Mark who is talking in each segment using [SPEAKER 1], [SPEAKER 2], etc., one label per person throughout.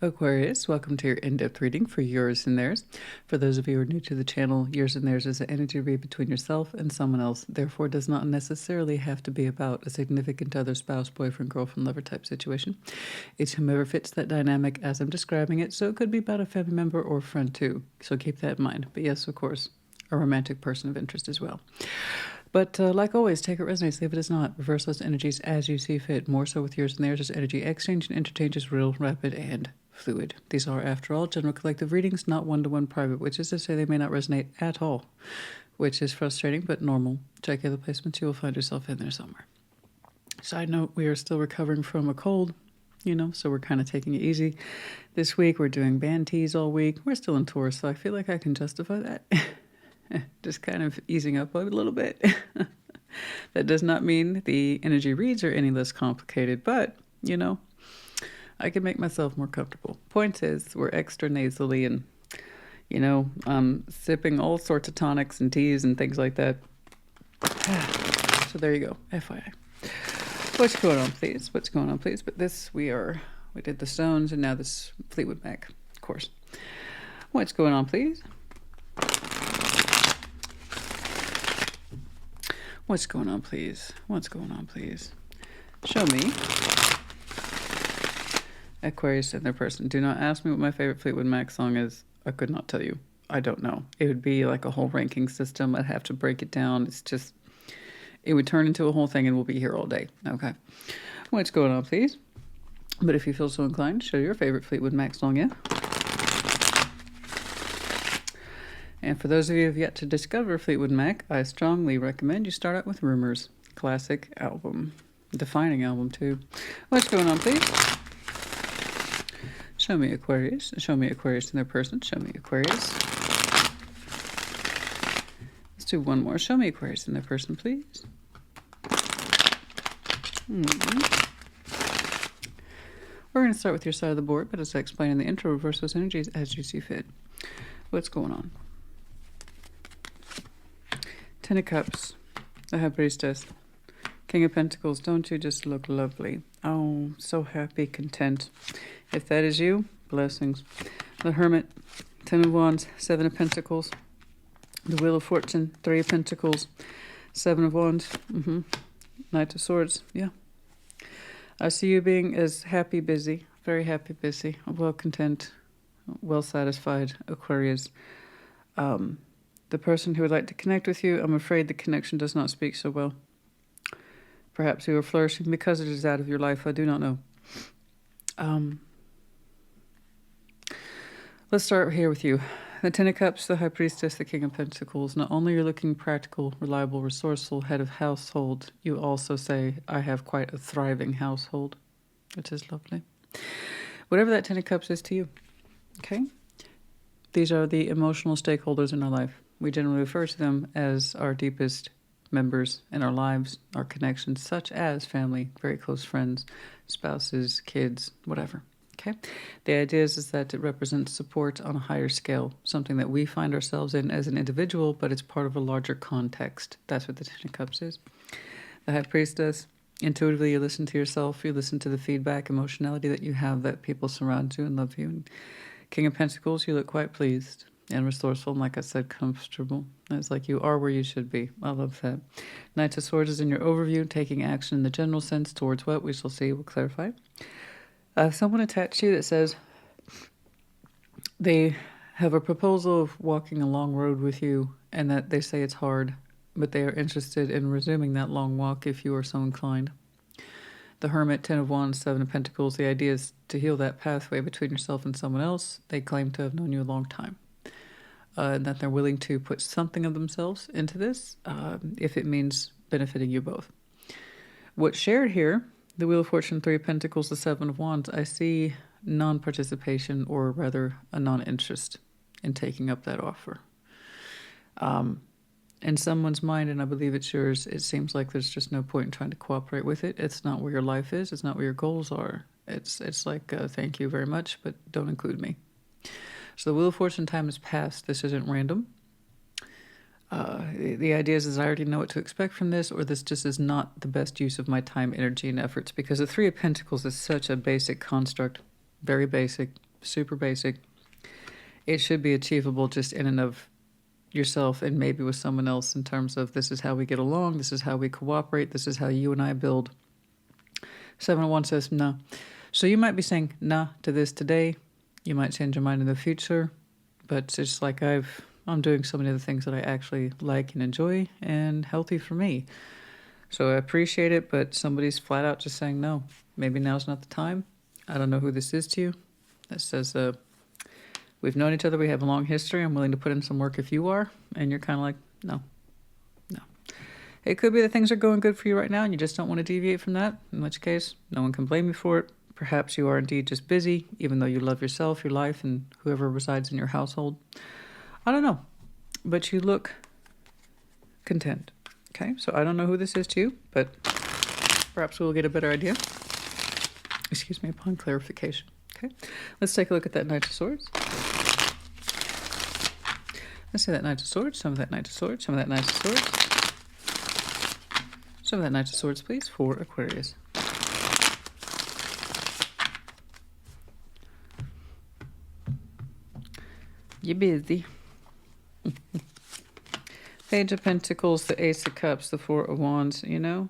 [SPEAKER 1] Aquarius, welcome to your in-depth reading for yours and theirs. For those of you who are new to the channel, yours and theirs is an energy read between yourself and someone else, therefore does not necessarily have to be about a significant other, spouse, boyfriend, girlfriend, lover type situation. It's whomever fits that dynamic as I'm describing it, so it could be about a family member or friend too, so keep that in mind. But yes, of course, a romantic person of interest as well. But like always, take it resonates, leave it as not. Reverse those energies as you see fit. More so with yours and theirs, as energy exchange and interchange is real, rapid, and fluid. These are, after all, general collective readings, not one-to-one private, which is to say they may not resonate at all, which is frustrating but normal. Check other placements, you will find yourself in there somewhere. Side note, we are still recovering from a cold, so we're kind of taking it easy. This week, we're doing band teas all week. We're still in Taurus, so I feel like I can justify that. Just kind of easing up a little bit. That does not mean the energy reads are any less complicated, but, I can make myself more comfortable. Point is, we're extra nasally and, sipping all sorts of tonics and teas and things like that. So there you go, FYI. What's going on, please? What's going on, please? But this, we did the Stones and now this Fleetwood Mac, of course. What's going on, please? What's going on, please? What's going on, please? Show me. Aquarius and their person. Do not ask me what my favorite Fleetwood Mac song is. I could not tell you. I don't know. It would be like a whole ranking system. I'd have to break it down. It would turn into a whole thing and we'll be here all day. Okay. What's going on, please? But if you feel so inclined, show your favorite Fleetwood Mac song, yeah? And for those of you who have yet to discover Fleetwood Mac, I strongly recommend you start out with Rumors. Classic album. Defining album, too. What's going on, please? Show me Aquarius. Show me Aquarius in their person. Show me Aquarius. Let's do one more. Show me Aquarius in their person, please. We're going to start with your side of the board, but as I explained in the intro, reverse those energies as you see fit. What's going on? Ten of Cups, the High Priestess, King of Pentacles. Don't you just look lovely? Oh, so happy, content. If that is you, blessings. The Hermit, Ten of Wands, Seven of Pentacles, the Wheel of Fortune, Three of Pentacles, Seven of Wands, Knight of Swords, yeah. I see you being as happy, busy, very happy, busy, well content, well satisfied, Aquarius. The person who would like to connect with you, I'm afraid the connection does not speak so well. Perhaps you are flourishing because it is out of your life. I do not know. Let's start here with you. The Ten of Cups, the High Priestess, the King of Pentacles. Not only are you looking practical, reliable, resourceful, head of household, you also say, I have quite a thriving household, which is lovely. Whatever that Ten of Cups is to you, okay? These are the emotional stakeholders in our life. We generally refer to them as our deepest members in our lives, our connections, such as family, very close friends, spouses, kids, whatever. Okay? The idea is that it represents support on a higher scale, something that we find ourselves in as an individual, but it's part of a larger context. That's what the Ten of Cups is. The High Priestess, intuitively you listen to yourself, you listen to the feedback, emotionality that you have, that people surround you and love you. And King of Pentacles, you look quite pleased and resourceful, and like I said, comfortable. It's like you are where you should be. I love that. Knight of Swords is in your overview, taking action in the general sense towards what we shall see. We'll clarify. Someone attached to you that says they have a proposal of walking a long road with you, and that they say it's hard, but they are interested in resuming that long walk if you are so inclined. The Hermit, Ten of Wands, Seven of Pentacles, the idea is to heal that pathway between yourself and someone else. They claim to have known you a long time. And that they're willing to put something of themselves into this, if it means benefiting you both. What's shared here, the Wheel of Fortune, Three of Pentacles, the Seven of Wands, I see non-participation, or rather a non-interest in taking up that offer. In someone's mind, and I believe it's yours, it seems like there's just no point in trying to cooperate with it. It's not where your life is. It's not where your goals are. It's like, thank you very much, but don't include me. So the Wheel of Fortune time has passed. This isn't random. The idea is I already know what to expect from this, or this just is not the best use of my time, energy, and efforts, because the Three of Pentacles is such a basic construct, very basic, super basic. It should be achievable just in and of yourself and maybe with someone else in terms of this is how we get along, this is how we cooperate, this is how you and I build. 701 says no. So you might be saying nah to this today. You might change your mind in the future, but it's like I'm doing so many of the things that I actually like and enjoy and healthy for me. So I appreciate it, but somebody's flat out just saying no. Maybe now's not the time. I don't know who this is to you. That says we've known each other, we have a long history, I'm willing to put in some work if you are, and you're kind of like, no. It could be that things are going good for you right now and you just don't want to deviate from that, in which case no one can blame you for it. Perhaps you are indeed just busy, even though you love yourself, your life, and whoever resides in your household. I don't know, but you look content. Okay, so I don't know who this is to you, but perhaps we'll get a better idea. Excuse me, upon clarification. Okay, let's take a look at that Knight of Swords. Let's see that Knight of Swords, some of that Knight of Swords, some of that Knight of Swords. Some of that Knight of Swords, please, for Aquarius. You're busy. Page of Pentacles, the Ace of Cups, the Four of Wands, you know?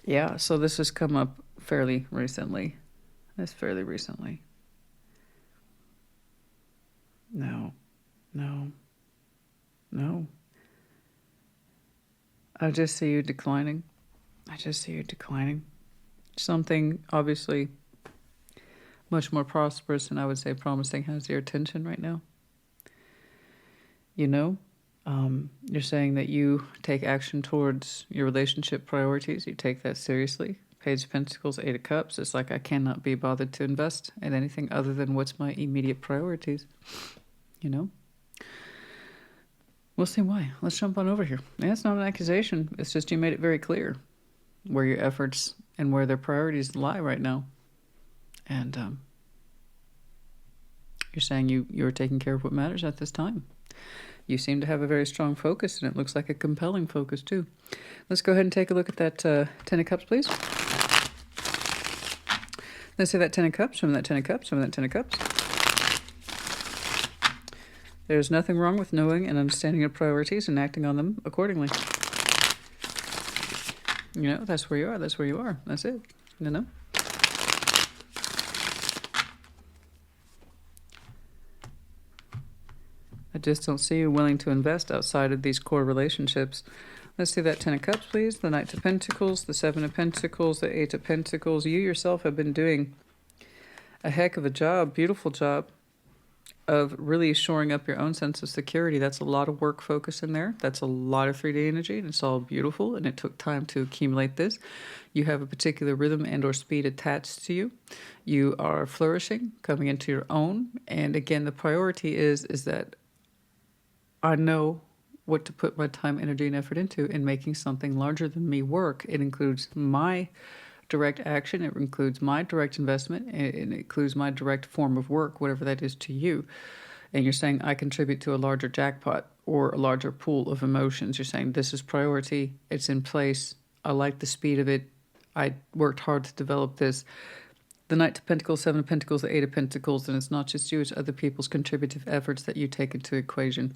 [SPEAKER 1] Yeah, so this has come up fairly recently. That's fairly recently. No. I just see you declining. Something, obviously, much more prosperous and I would say promising has your attention right now. You know, you're saying that you take action towards your relationship priorities. You take that seriously. Page of Pentacles, Eight of Cups. It's like I cannot be bothered to invest in anything other than what's my immediate priorities. You know? We'll see why. Let's jump on over here. Yeah, it's not an accusation. It's just you made it very clear where your efforts and where their priorities lie right now. And you're saying you're taking care of what matters at this time. You seem to have a very strong focus, and it looks like a compelling focus, too. Let's go ahead and take a look at that Ten of Cups, please. Let's say that Ten of Cups, some of that Ten of Cups, some of that Ten of Cups. There's nothing wrong with knowing and understanding your priorities and acting on them accordingly. You know, that's where you are. That's where you are. That's it. You know? I just don't see you willing to invest outside of these core relationships. Let's see that Ten of Cups, please. The Knight of Pentacles, the Seven of Pentacles, the Eight of Pentacles. You yourself have been doing a heck of a job, beautiful job, of really shoring up your own sense of security. That's a lot of work focus in there. That's a lot of 3D energy, and it's all beautiful, and it took time to accumulate this. You have a particular rhythm and or speed attached to you. You are flourishing, coming into your own, and again, the priority is that I know what to put my time, energy, and effort into in making something larger than me work. It includes my direct action. It includes my direct investment. It includes my direct form of work, whatever that is to you. And you're saying I contribute to a larger jackpot or a larger pool of emotions. You're saying this is priority. It's in place. I like the speed of it. I worked hard to develop this. The Knight of Pentacles, Seven of Pentacles, the Eight of Pentacles, and it's not just you, it's other people's contributive efforts that you take into equation.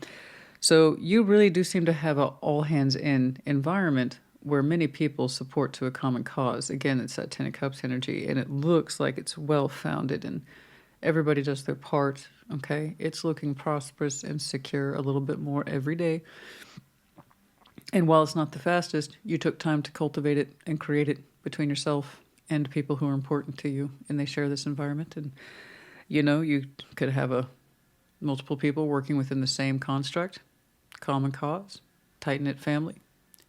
[SPEAKER 1] So you really do seem to have an all-hands-in environment where many people support to a common cause. Again, it's that Ten of Cups energy, and it looks like it's well-founded, and everybody does their part, okay? It's looking prosperous and secure a little bit more every day. And while it's not the fastest, you took time to cultivate it and create it between yourself and people who are important to you, and they share this environment. And, you know, you could have multiple people working within the same construct, common cause, tight-knit family.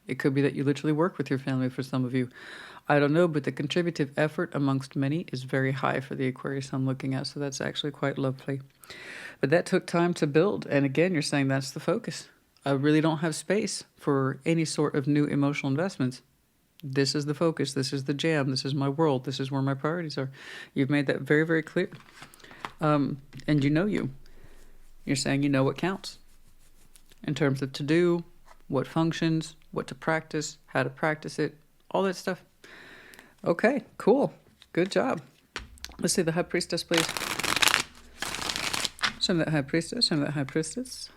[SPEAKER 1] It could be that you literally work with your family for some of you. I don't know, but the contributive effort amongst many is very high for the Aquarius I'm looking at, so that's actually quite lovely. But that took time to build, and again, you're saying that's the focus. I really don't have space for any sort of new emotional investments. This is the focus. This is the jam. This is my world. This is where my priorities are. You've made that very, very clear. And you know you. You're saying you know what counts in terms of to do, what functions, what to practice, how to practice it, all that stuff. Okay, cool. Good job. Let's see the High Priestess, please. Show me that High Priestess. Show me that High Priestess.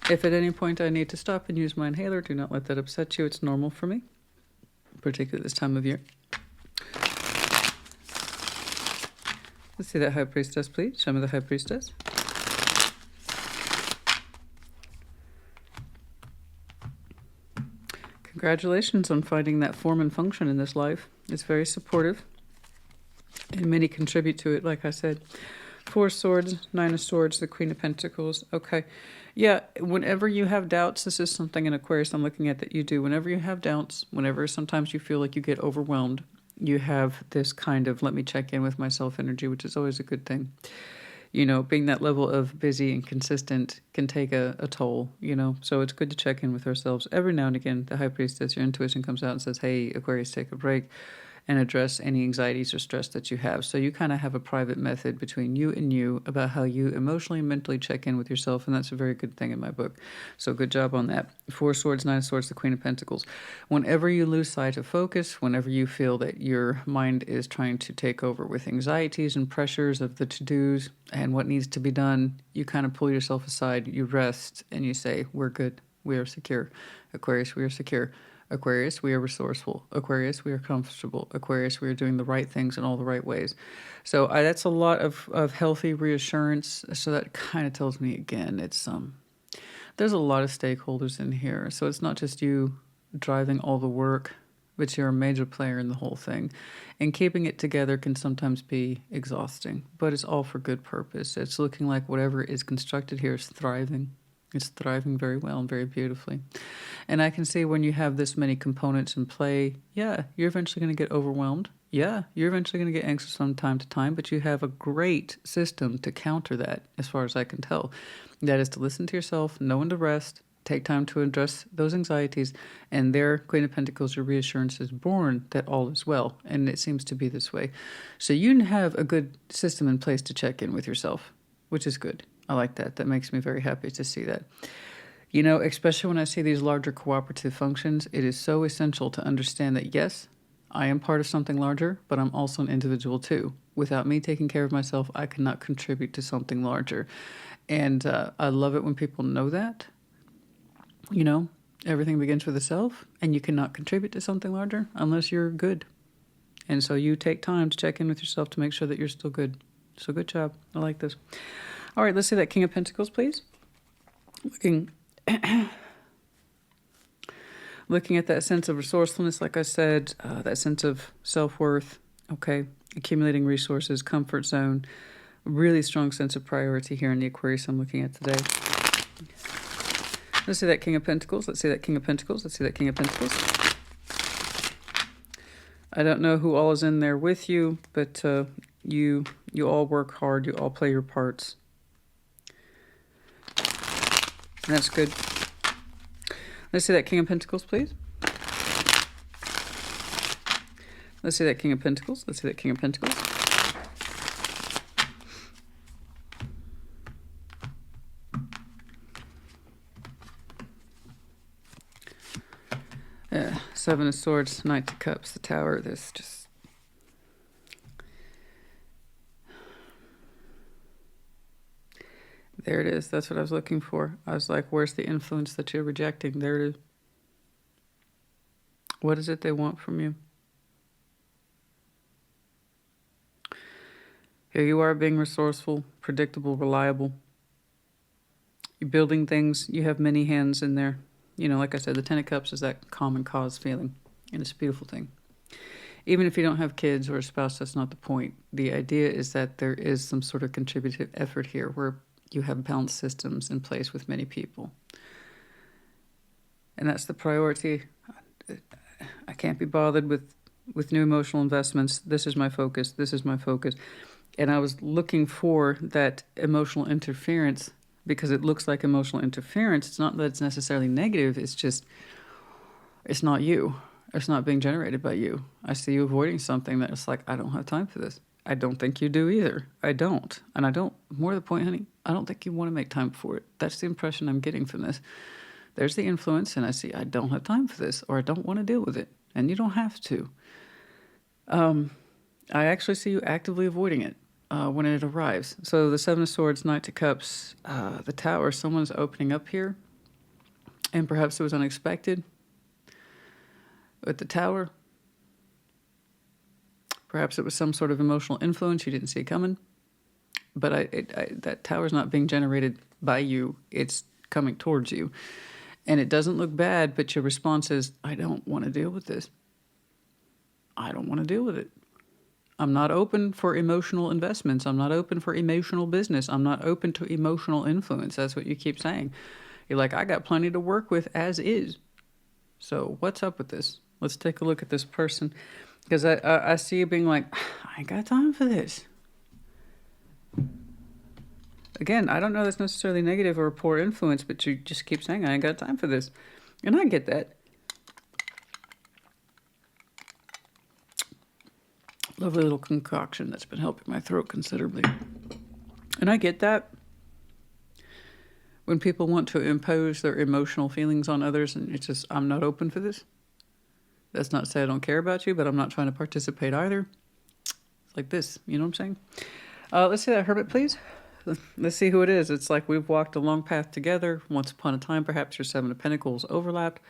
[SPEAKER 1] If at any point I need to stop and use my inhaler, do not let that upset you. It's normal for me, particularly this time of year. Let's see that High Priestess, please. Show me the High Priestess. Congratulations on finding that form and function in this life. It's very supportive, and many contribute to it, like I said. 4 swords, 9 of swords, the Queen of Pentacles. Okay. Yeah, whenever you have doubts, this is something in Aquarius I'm looking at that you do. Whenever you have doubts, whenever sometimes you feel like you get overwhelmed, you have this kind of let me check in with myself energy, which is always a good thing. You know, being that level of busy and consistent can take a toll, you know. So it's good to check in with ourselves every now and again. The High Priestess, your intuition comes out and says, hey, Aquarius, take a break and address any anxieties or stress that you have. So you kind of have a private method between you and you about how you emotionally and mentally check in with yourself, and that's a very good thing in my book. So good job on that. 4 swords, 9 of swords, the Queen of Pentacles. Whenever you lose sight of focus, whenever you feel that your mind is trying to take over with anxieties and pressures of the to-dos and what needs to be done, you kind of pull yourself aside, you rest, and you say, we're good, we are secure. Aquarius, we are secure. Aquarius, we are resourceful. Aquarius, we are comfortable. Aquarius, we are doing the right things in all the right ways. So that's a lot of healthy reassurance. So that kind of tells me, again, it's there's a lot of stakeholders in here. So it's not just you driving all the work, but you're a major player in the whole thing. And keeping it together can sometimes be exhausting, but it's all for good purpose. It's looking like whatever is constructed here is thriving. It's thriving very well and very beautifully. And I can see when you have this many components in play, yeah, you're eventually going to get overwhelmed. Yeah, you're eventually going to get anxious from time to time, but you have a great system to counter that, as far as I can tell. That is to listen to yourself, know when to rest, take time to address those anxieties, and there, Queen of Pentacles, your reassurance is born that all is well, and it seems to be this way. So you have a good system in place to check in with yourself, which is good. I like that. That makes me very happy to see that. You know, especially when I see these larger cooperative functions, it is so essential to understand that, yes, I am part of something larger, but I'm also an individual too. Without me taking care of myself, I cannot contribute to something larger. And I love it when people know that. You know, everything begins with the self, and you cannot contribute to something larger unless you're good. And so you take time to check in with yourself to make sure that you're still good. So good job. I like this. All right, let's see that King of Pentacles, please. Looking at that sense of resourcefulness, like I said, that sense of self-worth, okay, accumulating resources, comfort zone, really strong sense of priority here in the Aquarius I'm looking at today. Let's see that King of Pentacles. Let's see that King of Pentacles. Let's see that King of Pentacles. I don't know who all is in there with you, but you all work hard. You all play your parts. That's good. Let's see that King of Pentacles, please. Let's see that King of Pentacles. Let's see that King of Pentacles. Seven of Swords, Knight of Cups, the Tower. This just... There it is. That's what I was looking for. I was like, where's the influence that you're rejecting? There it is. What is it they want from you? Here you are being resourceful, predictable, reliable. You're building things. You have many hands in there. You know, like I said, the Ten of Cups is that common cause feeling. And it's a beautiful thing. Even if you don't have kids or a spouse, that's not the point. The idea is that there is some sort of contributive effort here where you have balanced systems in place with many people. And that's the priority. I can't be bothered with new emotional investments. This is my focus. This is my focus. And I was looking for that emotional interference because it looks like emotional interference. It's not that it's necessarily negative. It's just, it's not you. It's not being generated by you. I see you avoiding something that it's like, I don't have time for this. I don't think you do either. I don't. And I don't, more to the point, honey, I don't think you want to make time for it. That's the impression I'm getting from this. There's the influence, and I see I don't have time for this, or I don't want to deal with it. And you don't have to. I actually see you actively avoiding it when it arrives. So the Seven of Swords, Knight of Cups, the Tower, someone's opening up here. And perhaps it was unexpected with the Tower. Perhaps it was some sort of emotional influence you didn't see coming. But that Tower's not being generated by you. It's coming towards you. And it doesn't look bad, but your response is, I don't want to deal with this. I don't want to deal with it. I'm not open for emotional investments. I'm not open for emotional business. I'm not open to emotional influence. That's what you keep saying. You're like, I got plenty to work with as is. So what's up with this? Let's take a look at this person. Because I see you being like, I ain't got time for this. Again, I don't know that's necessarily negative or a poor influence, but you just keep saying, I ain't got time for this. And I get that. Lovely little concoction that's been helping my throat considerably. And I get that. When people want to impose their emotional feelings on others, and it's just, I'm not open for this. That's not to say I don't care about you, but I'm not trying to participate either. It's like this, you know what I'm saying? Let's see that Hermit, please. Let's see who it is. It's like we've walked a long path together. Once upon a time, perhaps your Seven of Pentacles overlapped.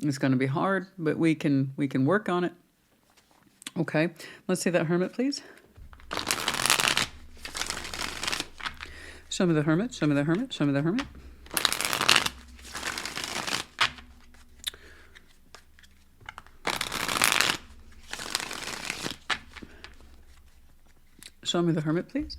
[SPEAKER 1] It's going to be hard, but we can work on it. Okay, let's see that Hermit, please. Show me the Hermit, show me the Hermit, show me the Hermit. Show me the Hermit, please.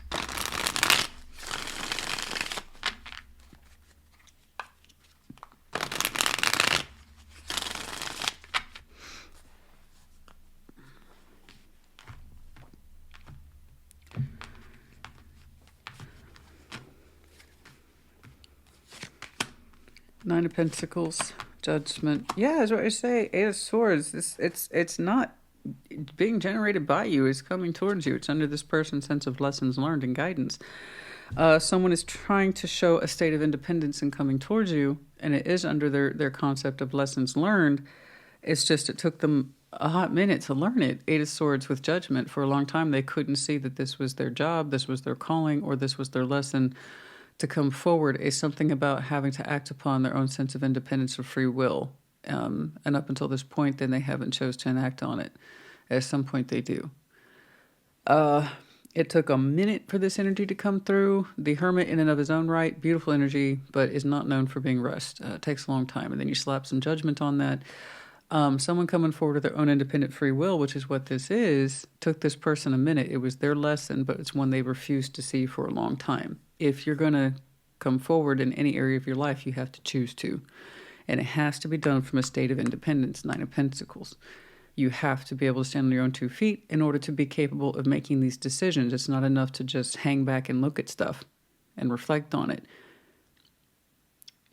[SPEAKER 1] Nine of Pentacles, Judgment. Yeah, that's what I say. Eight of Swords. It's not being generated by you. It's coming towards you. It's under this person's sense of lessons learned and guidance. Someone is trying to show a state of independence and coming towards you, and it is under their concept of lessons learned. It's just it took them a hot minute to learn it. Eight of Swords with Judgment. For a long time, they couldn't see that this was their job, this was their calling, or this was their lesson to come forward. Is something about having to act upon their own sense of independence or free will. And up until this point, then they haven't chose to enact on it. At some point, they do. It took a minute for this energy to come through. The Hermit, in and of his own right, beautiful energy, but is not known for being rushed. It takes a long time. And then you slap some judgment on that. Someone coming forward with their own independent free will, which is what this is, took this person a minute. It was their lesson, but it's one they refused to see for a long time. If you're going to come forward in any area of your life, you have to choose to. And it has to be done from a state of independence, Nine of Pentacles. You have to be able to stand on your own 2 feet in order to be capable of making these decisions. It's not enough to just hang back and look at stuff and reflect on it.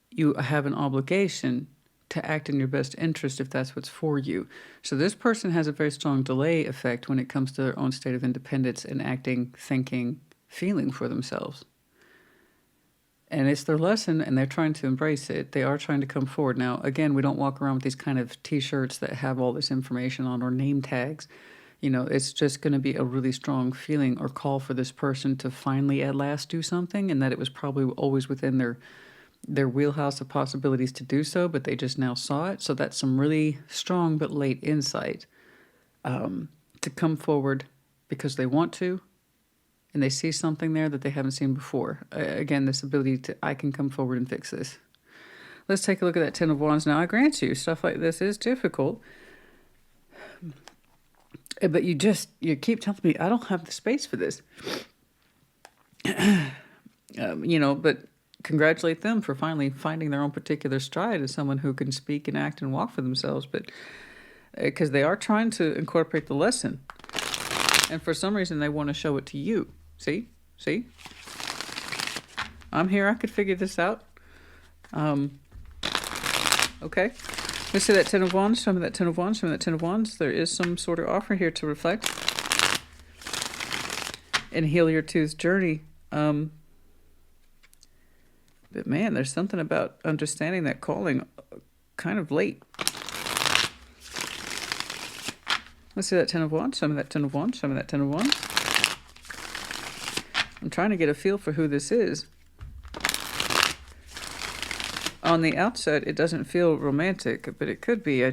[SPEAKER 1] You have an obligation to act in your best interest if that's what's for you. So this person has a very strong delay effect when it comes to their own state of independence and acting, thinking, feeling for themselves. And it's their lesson, and they're trying to embrace it. They are trying to come forward. Now, again, we don't walk around with these kind of T-shirts that have all this information on or name tags. You know, it's just going to be a really strong feeling or call for this person to finally at last do something, and that it was probably always within their wheelhouse of possibilities to do so, but they just now saw it. So that's some really strong but late insight to come forward because they want to, and they see something there that they haven't seen before. Again, this ability to, I can come forward and fix this. Let's take a look at that Ten of Wands. Now, I grant you, stuff like this is difficult. But you keep telling me, I don't have the space for this. But congratulate them for finally finding their own particular stride as someone who can speak and act and walk for themselves. But because they are trying to incorporate the lesson. And for some reason, they want to show it to you. See? I'm here. I could figure this out. Okay. Let's see that Ten of Wands. Show me that Ten of Wands. Show me that Ten of Wands. There is some sort of offer here to reflect and heal your tooth journey. But man, there's something about understanding that calling kind of late. Let's see that Ten of Wands. Show me that Ten of Wands. Show me that Ten of Wands. I'm trying to get a feel for who this is. On the outset, it doesn't feel romantic, but it could be.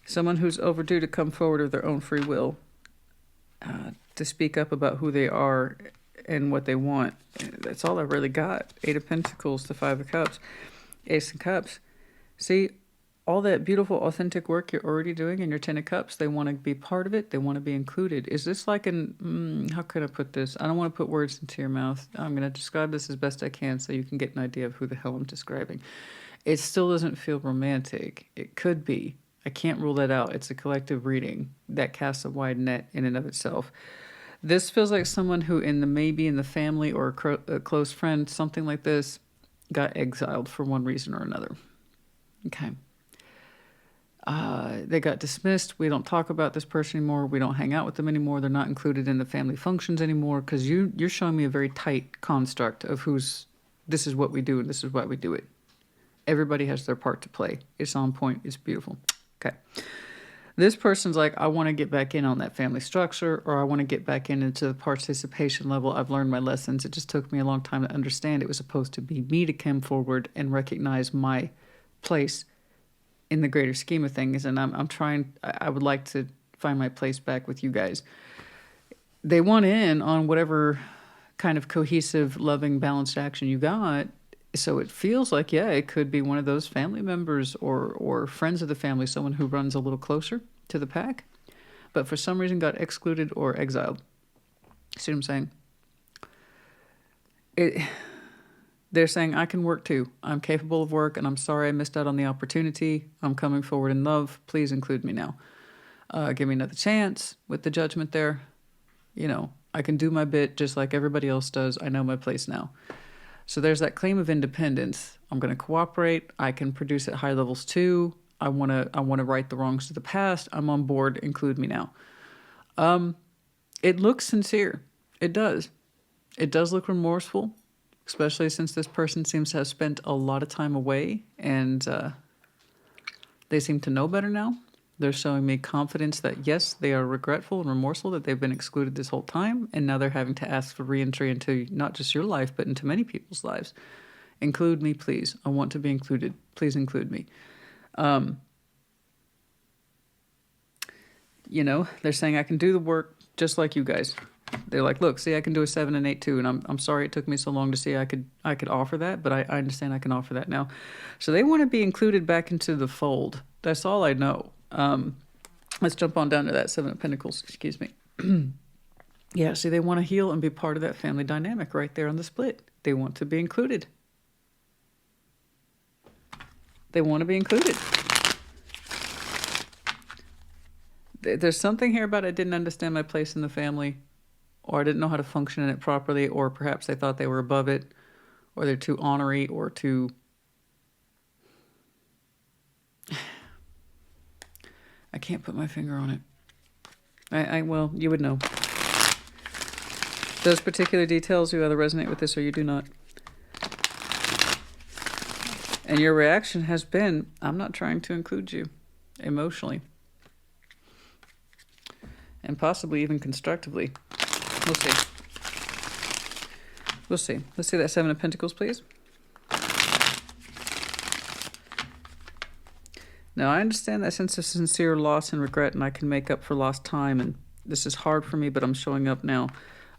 [SPEAKER 1] Someone who's overdue to come forward of their own free will, to speak up about who they are and what they want. That's all I really got. Eight of Pentacles to Five of Cups. Ace of Cups. See, all that beautiful, authentic work you're already doing in your Ten of Cups, they want to be part of it. They want to be included. Is this like how can I put this? I don't want to put words into your mouth. I'm going to describe this as best I can so you can get an idea of who the hell I'm describing. It still doesn't feel romantic. It could be. I can't rule that out. It's a collective reading that casts a wide net in and of itself. This feels like someone who maybe in the family or a close friend, something like this, got exiled for one reason or another. Okay. They got dismissed. We don't talk about this person anymore. We don't hang out with them anymore. They're not included in the family functions anymore because you're showing me a very tight construct of this is what we do and this is why we do it. Everybody has their part to play. It's on point. It's beautiful. Okay. This person's like, I want to get back in on that family structure, or I want to get back into the participation level. I've learned my lessons. It just took me a long time to understand it was supposed to be me to come forward and recognize my place in the greater scheme of things. And I would like to find my place back with you guys. They want in on whatever kind of cohesive, loving, balanced action you got. So it feels like, yeah, it could be one of those family members or friends of the family, someone who runs a little closer to the pack, but for some reason got excluded or exiled. See what I'm saying? They're saying, I can work too. I'm capable of work, and I'm sorry I missed out on the opportunity. I'm coming forward in love. Please include me now. Give me another chance with the Judgment there. I can do my bit just like everybody else does. I know my place now. So there's that claim of independence. I'm going to cooperate. I can produce at high levels too. I want to right the wrongs of the past. I'm on board. Include me now. It looks sincere. It does. It does look remorseful, especially since this person seems to have spent a lot of time away and they seem to know better now. They're showing me confidence that, yes, they are regretful and remorseful that they've been excluded this whole time, and now they're having to ask for reentry into not just your life, but into many people's lives. Include me, please. I want to be included. Please include me. They're saying I can do the work just like you guys. They're like, look, see, I can do a 7 and 8 too, and I'm sorry it took me so long to see I could offer that, but I understand I can offer that now. So they want to be included back into the fold. That's all I know. Let's jump on down to that 7 of Pentacles. Excuse me. Yeah, see, they want to heal and be part of that family dynamic right there on the split. They want to be included. They want to be included. There's something here about I didn't understand my place in the family, or I didn't know how to function in it properly, or perhaps they thought they were above it, or they're too honorary, or too... I can't put my finger on it. Well, you would know. Those particular details, you either resonate with this or you do not. And your reaction has been, I'm not trying to include you emotionally. And possibly even constructively. We'll see. We'll see. Let's see that 7 of Pentacles, please. Now, I understand that sense of sincere loss and regret, and I can make up for lost time, and this is hard for me, but I'm showing up now.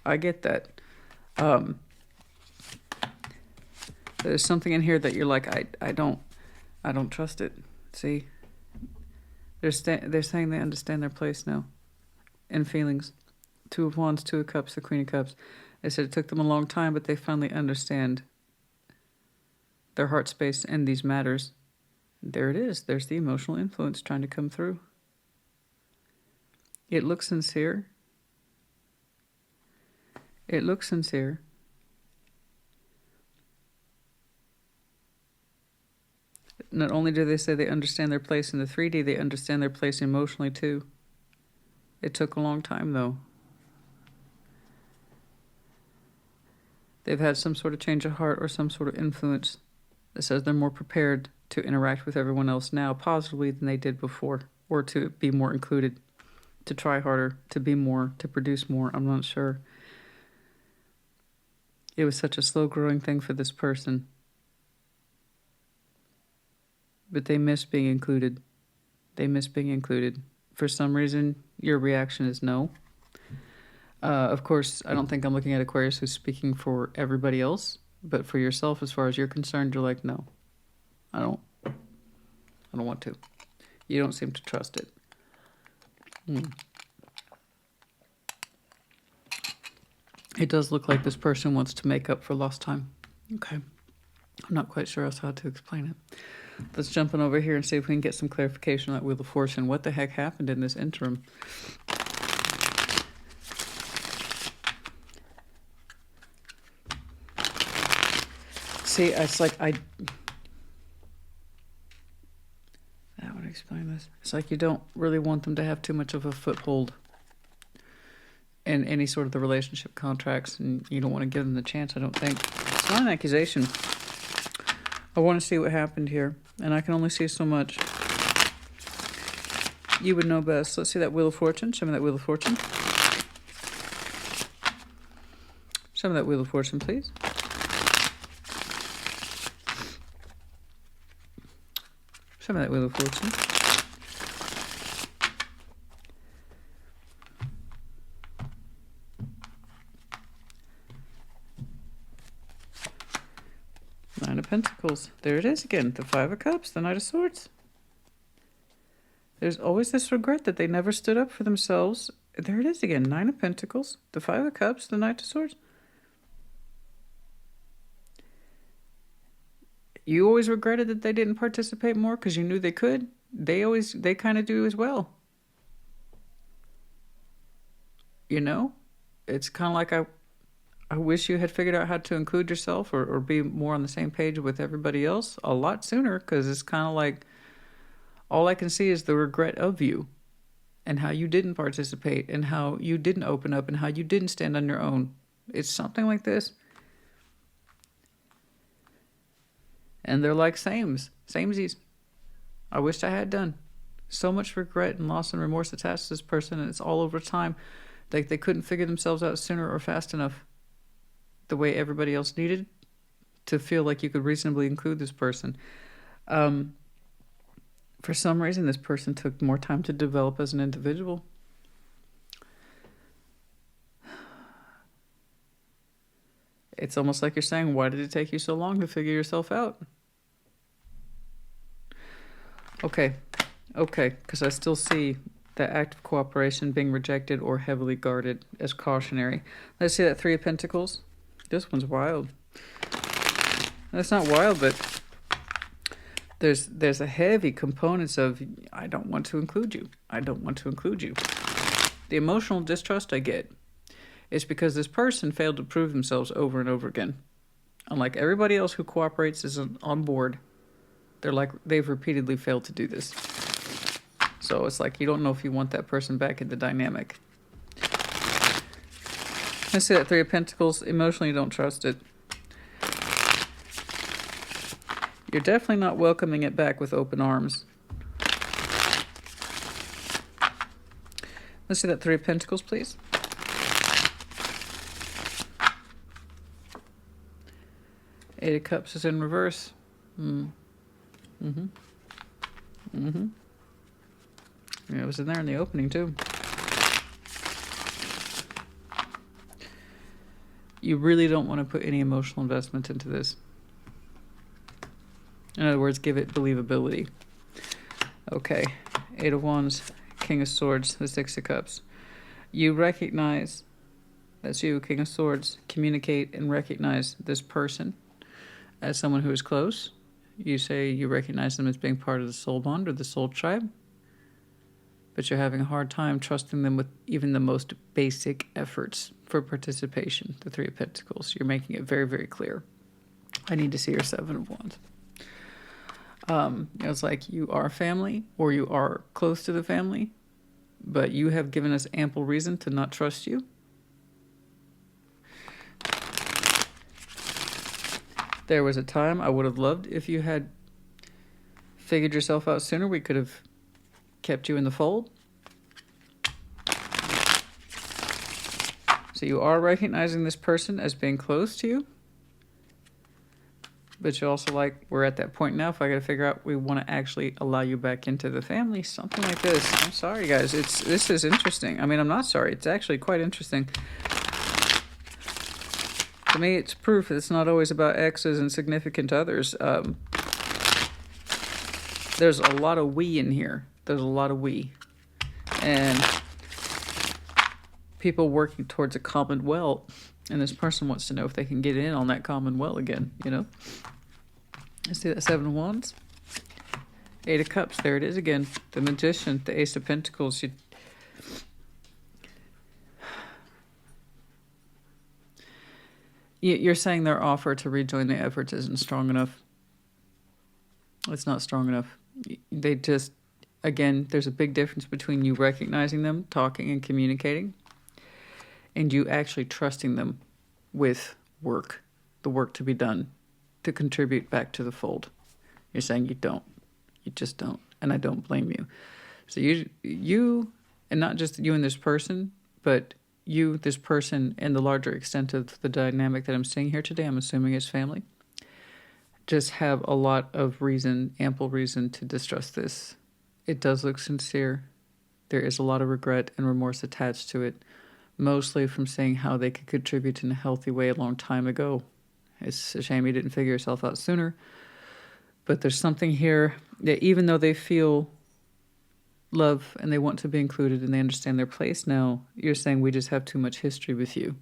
[SPEAKER 1] I get that. There's something in here that you're like, I don't trust it. See? They're saying they understand their place now. And feelings. 2 of Wands, 2 of Cups, the Queen of Cups. They said it took them a long time, but they finally understand their heart space and these matters. There it is. There's the emotional influence trying to come through. It looks sincere. It looks sincere. Not only do they say they understand their place in the 3D, they understand their place emotionally too. It took a long time though. They've had some sort of change of heart or some sort of influence that says they're more prepared to interact with everyone else now positively than they did before, or to be more included, to try harder, to be more, to produce more. I'm not sure. It was such a slow growing thing for this person. But they miss being included. They miss being included. For some reason, your reaction is no. Of course, I don't think I'm looking at Aquarius who's speaking for everybody else, but for yourself, as far as you're concerned, you're like, no, I don't want to. You don't seem to trust it. It does look like this person wants to make up for lost time. Okay. I'm not quite sure else how to explain it. Let's jump on over here and see if we can get some clarification on that Wheel of Fortune. What the heck happened in this interim? See, it's like that would explain this. It's like you don't really want them to have too much of a foothold in any sort of the relationship contracts, and you don't want to give them the chance, I don't think. It's not an accusation. I want to see what happened here, and I can only see so much. You would know best. Let's see that Wheel of Fortune. Show me that Wheel of Fortune. Show me that Wheel of Fortune, please. Show me that Wheel of Fortune. Nine of Pentacles. There it is again. The Five of Cups, the Knight of Swords. There's always this regret that they never stood up for themselves. There it is again. Nine of Pentacles, the Five of Cups, the Knight of Swords. You always regretted that they didn't participate more because you knew they could. They kind of do as well. You know? It's kind of like I wish you had figured out how to include yourself or be more on the same page with everybody else a lot sooner, because it's kind of like all I can see is the regret of you and how you didn't participate and how you didn't open up and how you didn't stand on your own. It's something like this. And they're like samesies. I wished I had done. So much regret and loss and remorse attached to this person, and it's all over time. Like they couldn't figure themselves out sooner or fast enough the way everybody else needed to feel like you could reasonably include this person. For some reason, this person took more time to develop as an individual. It's almost like you're saying, why did it take you so long to figure yourself out? Okay, because I still see the act of cooperation being rejected or heavily guarded as cautionary. Let's see that Three of Pentacles. This one's wild. That's not wild, but there's a heavy components of, I don't want to include you. I don't want to include you. The emotional distrust I get is because this person failed to prove themselves over and over again. Unlike everybody else who cooperates is on board, they've repeatedly failed to do this. So it's like you don't know if you want that person back in the dynamic. Let's see that Three of Pentacles. Emotionally, you don't trust it. You're definitely not welcoming it back with open arms. Let's see that Three of Pentacles, please. Eight of Cups is in reverse. Yeah, it was in there in the opening, too. You really don't want to put any emotional investment into this. In other words, give it believability. Okay. Eight of Wands, King of Swords, the Six of Cups. You recognize, that's you, King of Swords, communicate and recognize this person as someone who is close. You say you recognize them as being part of the soul bond or the soul tribe, but you're having a hard time trusting them with even the most basic efforts for participation. The Three of Pentacles. You're making it very, very clear. I need to see your Seven of Wands. It's like you are family or you are close to the family, but you have given us ample reason to not trust you. There was a time I would have loved if you had figured yourself out sooner, we could have kept you in the fold. So you are recognizing this person as being close to you. But you also like, we're at that point now, if I got to figure out, we want to actually allow you back into the family, something like this. I'm sorry, guys. This is interesting. I mean, I'm not sorry. It's actually quite interesting. To me, it's proof that it's not always about exes and significant others. There's a lot of we in here. There's a lot of we. And people working towards a common well. And this person wants to know if they can get in on that common well again, you know? I see that 7 of Wands. 8 of Cups, there it is again. The Magician, the Ace of Pentacles. You're saying their offer to rejoin the efforts isn't strong enough. It's not strong enough. They just, again, there's a big difference between you recognizing them, talking and communicating, and you actually trusting them with work, the work to be done, to contribute back to the fold. You're saying you don't. You just don't. And I don't blame you. So you, and not just you and this person, but you, this person, and the larger extent of the dynamic that I'm seeing here today, I'm assuming it's family, just have a lot of reason, ample reason to distrust this. It does look sincere. There is a lot of regret and remorse attached to it, mostly from seeing how they could contribute in a healthy way a long time ago. It's a shame you didn't figure yourself out sooner. But there's something here that even though they feel love and they want to be included and they understand their place now, you're saying we just have too much history with you.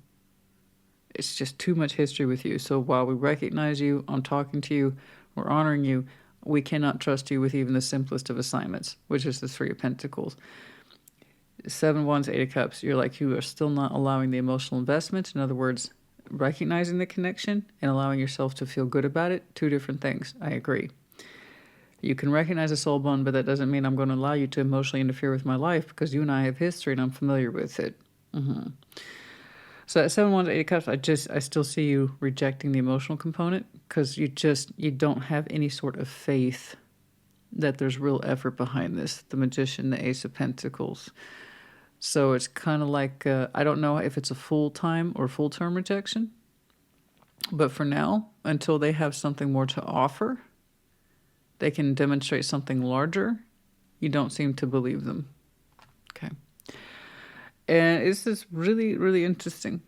[SPEAKER 1] It's just too much history with you. So while we recognize you, I'm talking to you, we're honoring you, we cannot trust you with even the simplest of assignments, which is the 3 of Pentacles. 7 of Wands, 8 of Cups. You're like, you are still not allowing the emotional investment. In other words, recognizing the connection and allowing yourself to feel good about it. 2 different things. I agree. You can recognize a soul bond, but that doesn't mean I'm going to allow you to emotionally interfere with my life because you and I have history and I'm familiar with it. So at 7 of Wands, 8 of Cups, I still see you rejecting the emotional component because you don't have any sort of faith that there's real effort behind this. The Magician, the Ace of Pentacles. So it's kind of like, I don't know if it's a full-time or full-term rejection. But for now, until they have something more to offer, they can demonstrate something larger, you don't seem to believe them. Okay. And it's just really, really interesting.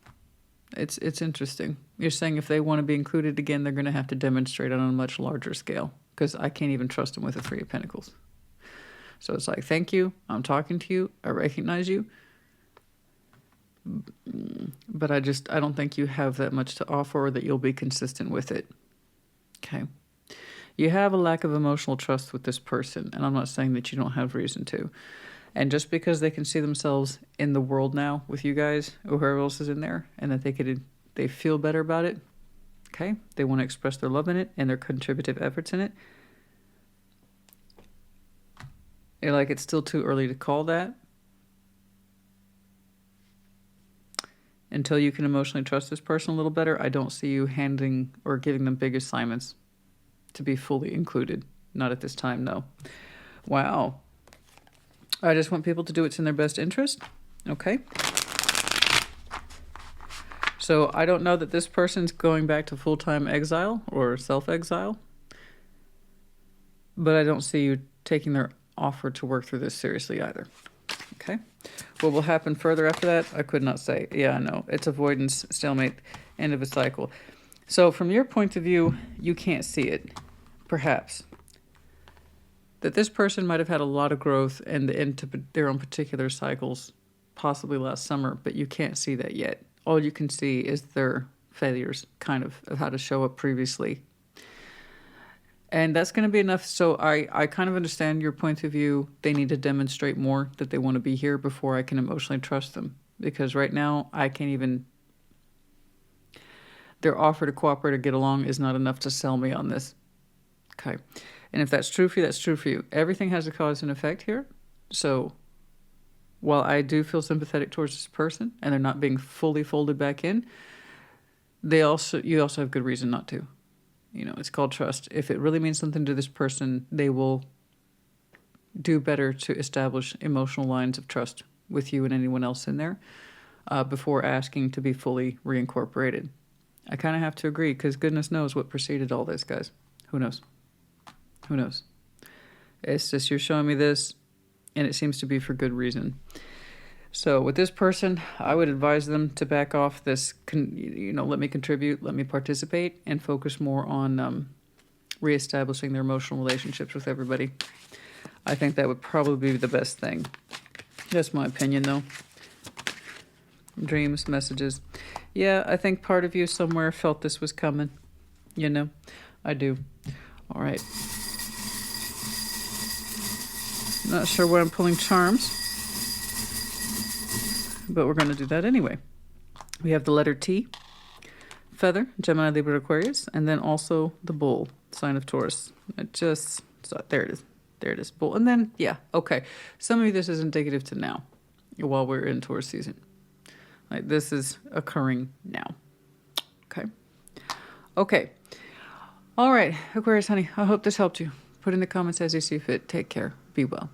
[SPEAKER 1] It's interesting. You're saying if they want to be included again, they're going to have to demonstrate it on a much larger scale. Because I can't even trust them with the 3 of Pentacles. So it's like, thank you. I'm talking to you. I recognize you. But I don't think you have that much to offer or that you'll be consistent with it. Okay. You have a lack of emotional trust with this person. And I'm not saying that you don't have reason to. And just because they can see themselves in the world now with you guys or whoever else is in there and that they feel better about it. Okay. They want to express their love in it and their contributive efforts in it. You're like, it's still too early to call that. Until you can emotionally trust this person a little better, I don't see you handing or giving them big assignments to be fully included. Not at this time, no. Wow. I just want people to do what's in their best interest. Okay. So I don't know that this person's going back to full-time exile or self-exile. But I don't see you taking their offer to work through this seriously either. Okay. What will happen further after that? I could not say. Yeah, I know. It's avoidance, stalemate, end of a cycle. So from your point of view, you can't see it. Perhaps. That this person might have had a lot of growth and into their own particular cycles, possibly last summer, but you can't see that yet. All you can see is their failures, kind of how to show up previously. And that's going to be enough. So I kind of understand your point of view. They need to demonstrate more that they want to be here before I can emotionally trust them. Because right now, I can't even... Their offer to cooperate or get along is not enough to sell me on this. Okay. And if that's true for you, that's true for you. Everything has a cause and effect here. So while I do feel sympathetic towards this person and they're not being fully folded back in, you also have good reason not to. it's called trust. If it really means something to this person, they will do better to establish emotional lines of trust with you and anyone else in there before asking to be fully reincorporated. I kind of have to agree, because goodness knows what preceded all this, guys. Who knows? Who knows? It's just you're showing me this, and it seems to be for good reason. So with this person, I would advise them to back off this, let me contribute, let me participate, and focus more on reestablishing their emotional relationships with everybody. I think that would probably be the best thing. That's my opinion, though. Dreams, messages. Yeah, I think part of you somewhere felt this was coming. I do. All right. Not sure why I'm pulling charms, but we're going to do that anyway. We have the letter T, feather, Gemini, Libra, Aquarius, and then also the bull, sign of Taurus. There it is. There it is, bull. And then, yeah, okay. Some of you, this is indicative to now, while we're in Taurus season. Like, this is occurring now. Okay. Okay. All right, Aquarius, honey, I hope this helped you. Put in the comments as you see fit. Take care. Be well.